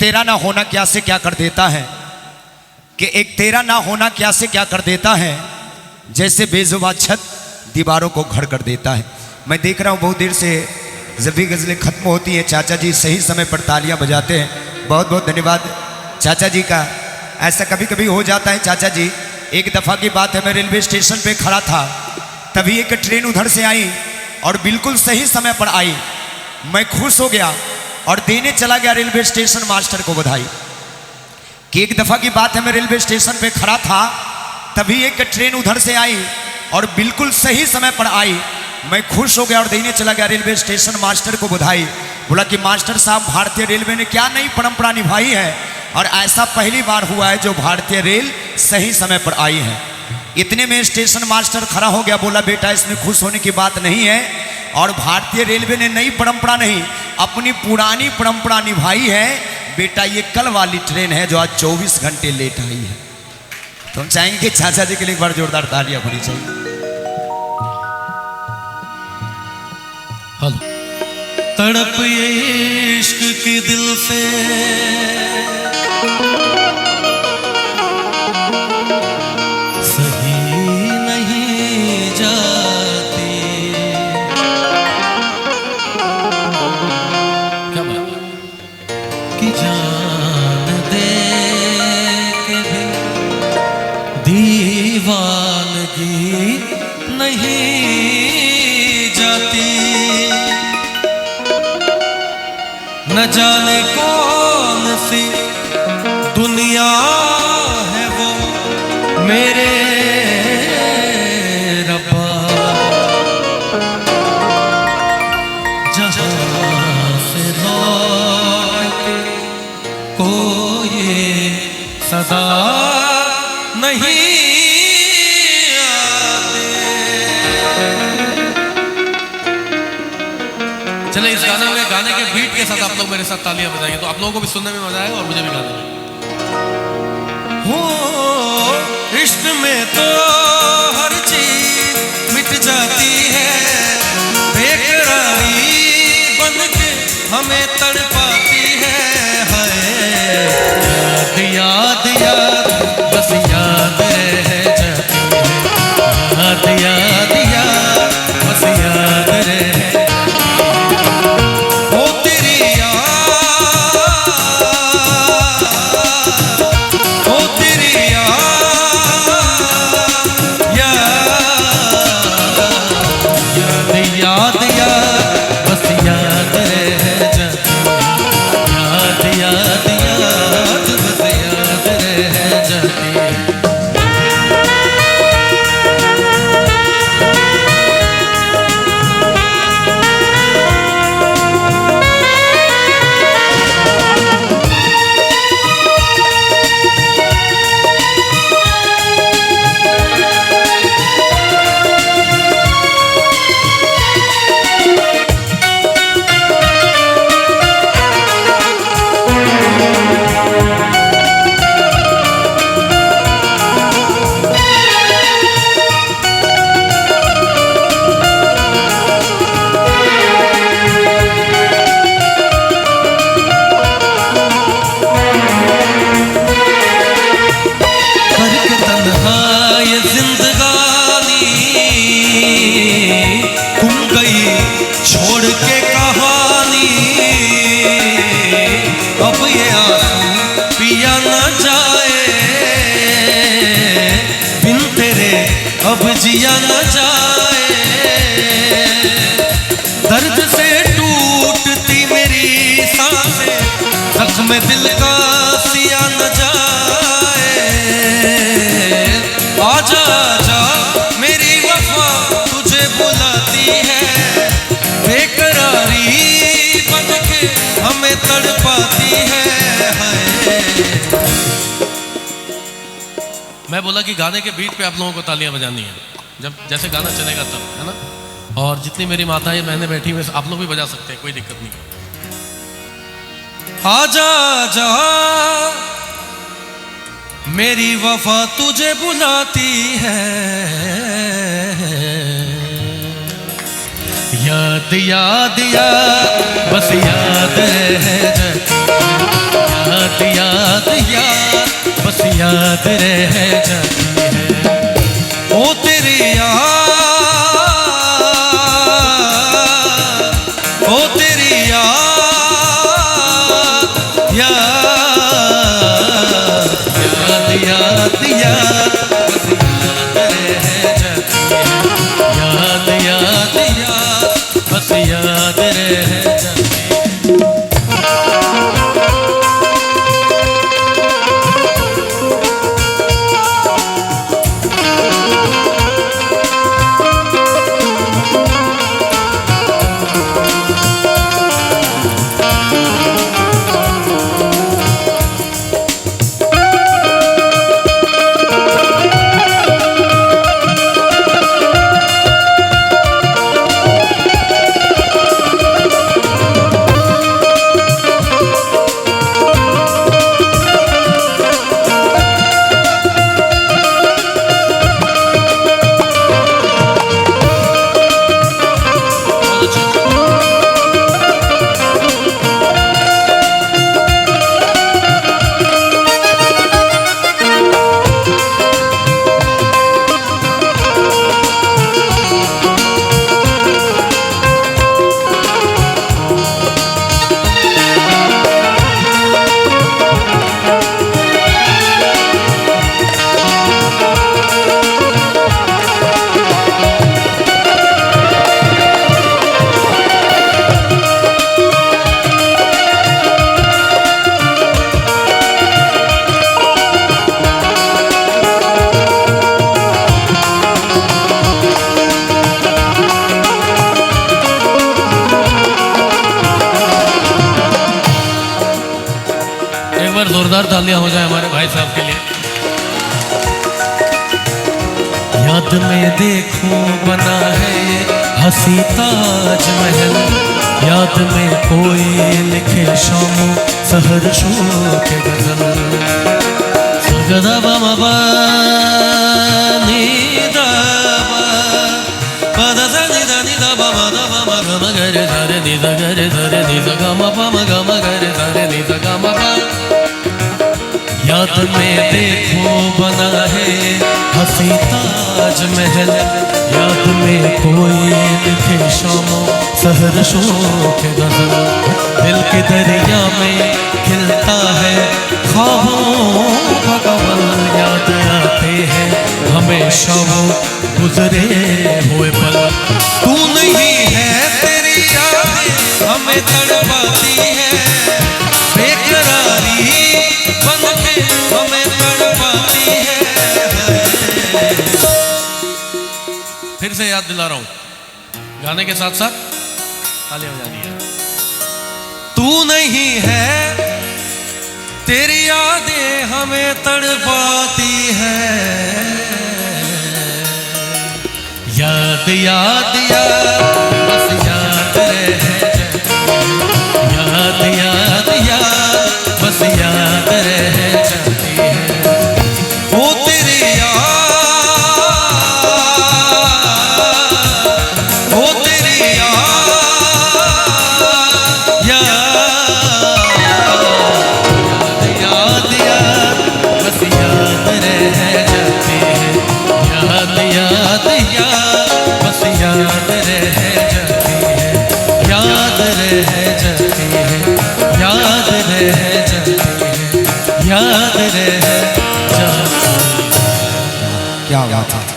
तेरा ना होना क्या से क्या कर देता है, कि एक तेरा ना होना क्या से क्या कर देता है, जैसे बेजुबान छत दीवारों को घर कर देता है। मैं देख रहा हूँ बहुत देर से जब भी गज़लें ख़त्म होती हैं चाचा जी सही समय पर तालियां बजाते हैं। बहुत बहुत धन्यवाद चाचा जी का। ऐसा कभी कभी हो जाता है चाचा जी। एक दफ़ा की बात है, मैं रेलवे स्टेशन पे खड़ा था, तभी एक ट्रेन उधर से आई और बिल्कुल सही समय पर आई। मैं खुश हो गया और देने चला गया रेलवे स्टेशन मास्टर को बधाई। कि एक दफ़ा की बात है, मैं रेलवे स्टेशन पे खड़ा था, तभी एक ट्रेन उधर से आई और बिल्कुल सही समय पर आई। मैं खुश हो गया और देने चला गया रेलवे स्टेशन मास्टर को बधाई। बोला कि मास्टर साहब, भारतीय रेलवे ने क्या नई परंपरा निभाई है और ऐसा पहली बार हुआ है जो भारतीय रेल सही समय पर आई है। इतने में स्टेशन मास्टर खड़ा हो गया, बोला बेटा इसमें खुश होने की बात नहीं है, और भारतीय रेलवे ने नई परंपरा नहीं अपनी पुरानी परंपरा निभाई है। बेटा ये कल वाली ट्रेन है जो आज 24 घंटे लेट आई है। तो हम चाहेंगे कि चाचा जी के लिए एक बार जोरदार तालियां होनी चाहिए। तड़प ये इश्क की दिल से सही नहीं जाती। क्या बात कि जान दे के भी दीवानगी नहीं जाती। न जाने कौन सी दुनिया है वो मेरे रब्बा, जहाँ से लौट को ये सदा नहीं आते। चले इस गाने के बीट के साथ आप लोग मेरे साथ तालियां बजाएंगे तो आप लोगों को भी सुनने में मजा आएगा और मुझे भी गाने में। हो इश्क में तो हर चीज मिट जाती है, बेकरारी बन के हमें तड़पाती है। याद याद याद बस याद रह जाती है, याद याद याद बस याद रह। अब जिया न जाए, दर्द से टूटती मेरी सांसें, जख्म दिल का सिया न जाए। आजा आजा मेरी वफा तुझे बुलाती है, बेकरारी बन के हमें तड़पाती है। मैं बोला कि गाने के बीट पे आप लोगों को तालियां बजानी है, जब जैसे गाना चलेगा तब, है ना। और जितनी मेरी माताएं बहनें बैठी हुई आप लोग भी बजा सकते हैं, कोई दिक्कत नहीं। आजा आजा मेरी वफा तुझे बुलाती है, याद याद याद बस याद रह जाती, याद रह जाती है। ओ तेरी याद, ओ तेरी याद, याद याद याद याद बस याद रह जाती है। याद याद याद बस याद रह जाती है। जोरदार तालियां हो जाए हमारे भाई साहब के लिए। याद में देखो बना है हंसी ताजमहल, याद में कोई लिखे शामो सहर शो के गजल। सगदा बामा बानी दाबा पदा नी दा नी दा बामा दा बामा गम गरे धरे नी दा गरे धरे नी दा गम बामा गम गरे धरे नी दा गम बा। याद में देखो बना है हंसी ताजमहल, याद में कोई लिखे शामो सहर शो के गजल। दिल के दरिया में खिलता है ख्वाबों का कमल, याद आते हैं हमेशा वो गुजरे हुए पल। तू नहीं है तेरी यादें हमें तड़पाती है, बेकरारी बन के हमें तड़पाती है। फिर से याद दिला रहा हूं, गाने के साथ साथ तालियां हो जानी है। तू नहीं है तेरी यादें हमें तड़पाती है, याद याद याद बस याद रह जाती है। याद याद याद बस याद रह जाती है। वो तेरी याद, वो तेरी याद, याद याद बस याद रह जाती है। याद याद याद बस याद रह जाती है। याद रह जाती है, याद रह जाती है, याद रह जाती है। क्या बात है।